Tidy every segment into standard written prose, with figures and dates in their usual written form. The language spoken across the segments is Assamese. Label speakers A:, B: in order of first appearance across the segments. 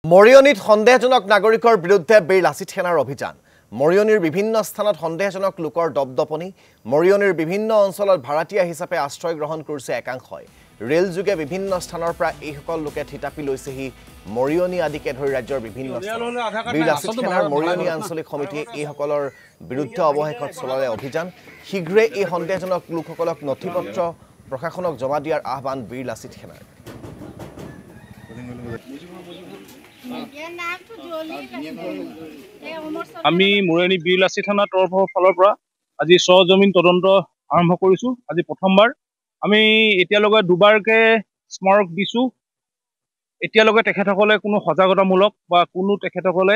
A: মৰিয়নিত সন্দেহজনক নাগৰিকৰ বিৰুদ্ধে বীৰ লাচিত সেনাৰ অভিযান। মৰিয়নিৰ বিভিন্ন স্থানত সন্দেহজনক লোকৰ দপদপনি। মৰিয়নিৰ বিভিন্ন অঞ্চলত ভাড়াতীয়া হিচাপে আশ্ৰয় গ্ৰহণ কৰিছে একাংশই। ৰেলযোগে বিভিন্ন স্থানৰ পৰা এইসকল লোকে থিতাপি লৈছেহি মৰিয়নি আদিকে ধৰি ৰাজ্যৰ বিভিন্ন স্থানত। বীৰ লাচিত সেনাৰ মৰিয়নি আঞ্চলিক সমিতিয়ে এইসকলৰ বিৰুদ্ধে অৱশেষত চলালে অভিযান। শীঘ্ৰে এই সন্দেহজনক লোকসকলক নথিপত্ৰ প্ৰশাসনক জমা দিয়াৰ আহ্বান বীৰ লাচিত সেনাৰ।
B: আমি মৰিয়নি বীৰ লাচিত থানাৰ ফালৰ পৰা আজি সজমিন তদন্ত আৰম্ভ কৰিছো। আজি প্ৰথমবাৰ আমি এতিয়ালৈকে দুবাৰকে স্মাৰক দিছো। এতিয়ালৈকে তেখেতসকলে কোনো সজাগতামূলক বা কোনো তেখেতসকলে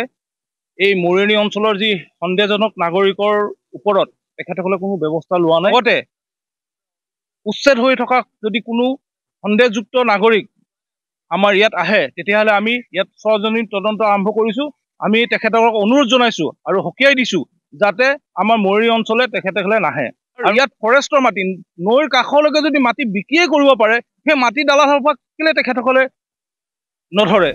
B: এই মৰিয়নি অঞ্চলৰ যি সন্দেহজনক নাগৰিকৰ ওপৰত তেখেতসকলে কোনো ব্যৱস্থা লোৱা নাই। লগতে উচ্ছেদ হৈ থকা যদি কোনো সন্দেহযুক্ত নাগৰিক আমাৰ ইয়াত আহে তেতিয়াহ'লে আমি ইয়াত সজমিন তদন্ত আৰম্ভ কৰিছো। আমি তেখেতসকলক অনুৰোধ জনাইছো আৰু সকীয়াই দিছো যাতে আমাৰ মৰিয়নি অঞ্চলে তেখেতসকলে নাহে। আৰু ইয়াত ফৰেষ্টৰ মাটি নৈৰ কাষলৈকে যদি মাটি বিক্ৰীয়ে কৰিব পাৰে সেই মাটি দালালৰ পৰা কেলে তেখেতসকলে নধৰে।